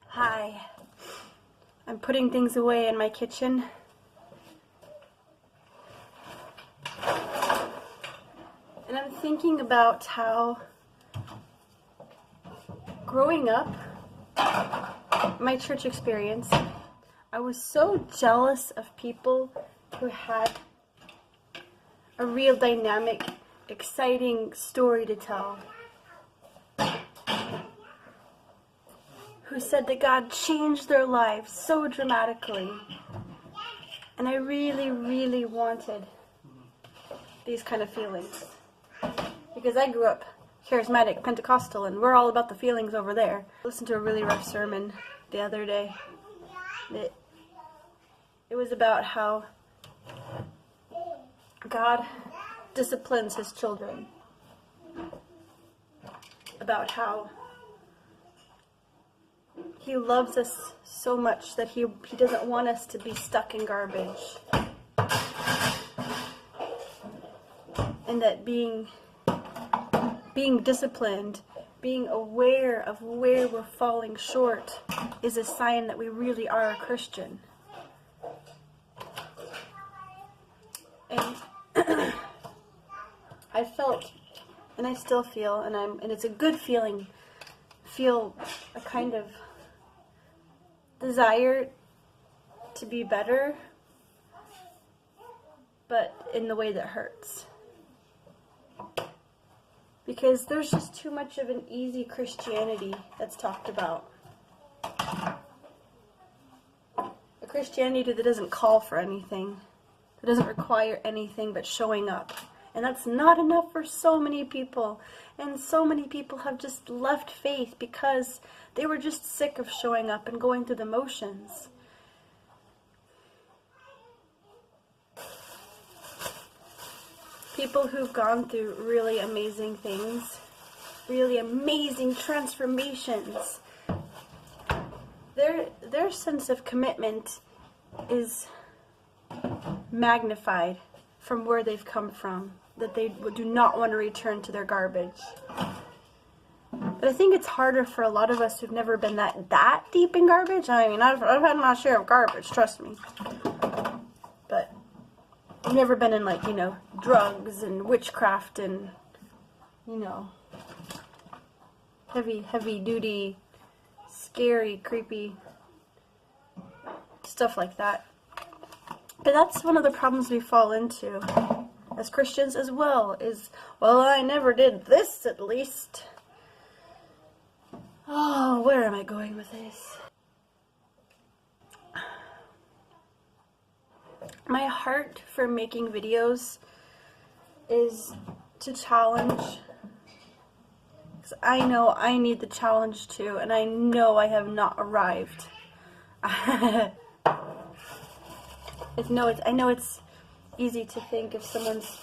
Hi. I'm putting things away in my kitchen. And I'm thinking about how growing up, my church experience, I was so jealous of people who had a real dynamic, exciting story to tell. Who said that God changed their lives so dramatically. And I really, really wanted these kind of feelings. Because I grew up charismatic, Pentecostal, and we're all about the feelings over there. I listened to a really rough sermon the other day. It was about how God disciplines his children. About how he loves us so much that he doesn't want us to be stuck in garbage. And that being disciplined, being aware of where we're falling short is a sign that we really are a Christian. And I felt, and I still feel, and it's a good feeling, feel a kind of desire to be better, but in the way that hurts. Because there's just too much of an easy Christianity that's talked about. A Christianity that doesn't call for anything, that doesn't require anything but showing up. And that's not enough for so many people. And so many people have just left faith because they were just sick of showing up and going through the motions. People who've gone through really amazing things, really amazing transformations, their sense of commitment is magnified from where they've come from, that they do not want to return to their garbage. But I think it's harder for a lot of us who've never been that deep in garbage. I mean, I've had my share of garbage, trust me. But I've never been in, like, drugs and witchcraft and, heavy duty, scary, creepy stuff like that. But that's one of the problems we fall into as Christians as well, is, well, I never did this at least. Oh, where am I going with this? My heart for making videos is to challenge. Because I know I need the challenge too, and I know I have not arrived. I know it's easy to think if someone's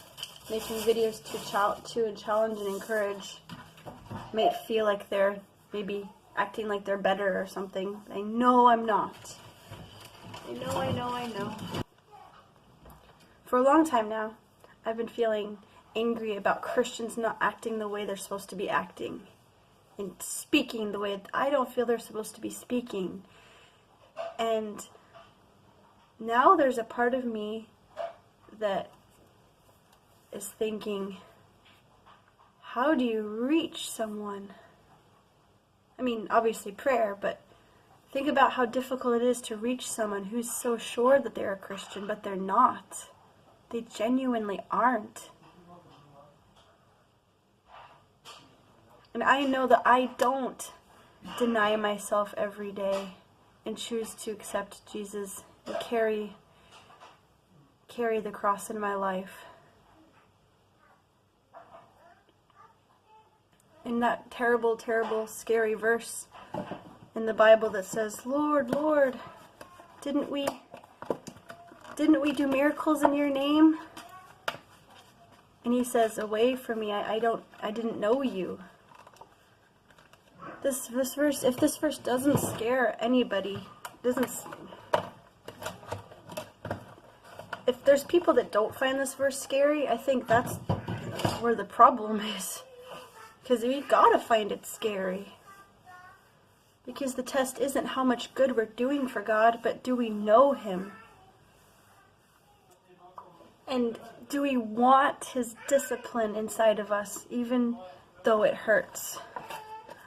making videos to challenge and encourage, may it feel like they're maybe acting like they're better or something. I know I'm not. I know. For a long time now, I've been feeling angry about Christians not acting the way they're supposed to be acting and speaking the way I don't feel they're supposed to be speaking. And now there's a part of me that is thinking, how do you reach someone? I mean, obviously prayer, but think about how difficult it is to reach someone who's so sure that they're a Christian, but they're not. They genuinely aren't. And I know that I don't deny myself every day and choose to accept Jesus and carry the cross in my life. In that terrible, terrible, scary verse in the Bible that says, Lord, Lord, didn't we do miracles in your name? And he says, away from me, I didn't know you. This verse, if this verse doesn't scare anybody, if there's people that don't find this verse scary, I think that's where the problem is. Because we gotta find it scary. Because the test isn't how much good we're doing for God, but do we know Him? And do we want His discipline inside of us, even though it hurts?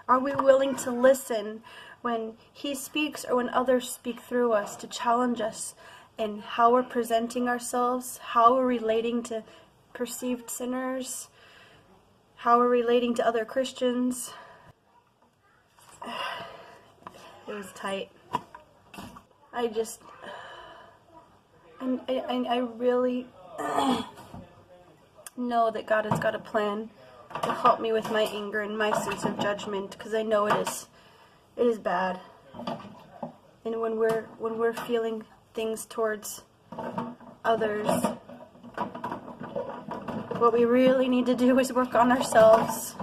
Are we willing to listen when He speaks or when others speak through us to challenge us in how we're presenting ourselves, how we're relating to perceived sinners, how we're relating to other Christians? It was tight. I really know that God has got a plan to help me with my anger and my sense of judgment, because I know it is bad. And when we're feeling things towards others, what we really need to do is work on ourselves.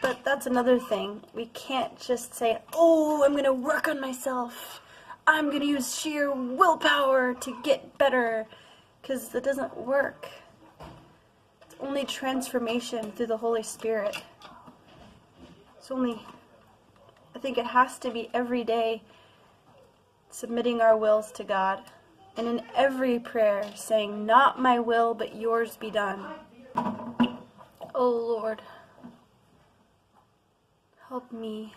But that's another thing. We can't just say, oh, I'm going to work on myself. I'm going to use sheer willpower to get better. Because that doesn't work. It's only transformation through the Holy Spirit. I think it has to be every day submitting our wills to God. And in every prayer saying, not my will, but yours be done. Oh Lord. Help me.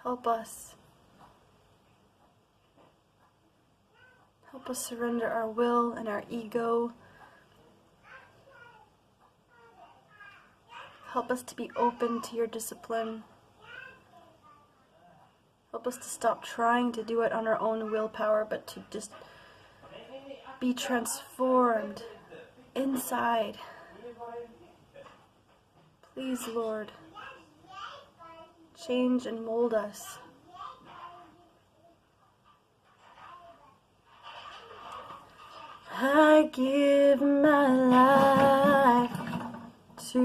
Help us. Help us surrender our will and our ego. Help us to be open to your discipline. Help us to stop trying to do it on our own willpower, but to just be transformed inside. Please, Lord. Change and mold us. I give my life to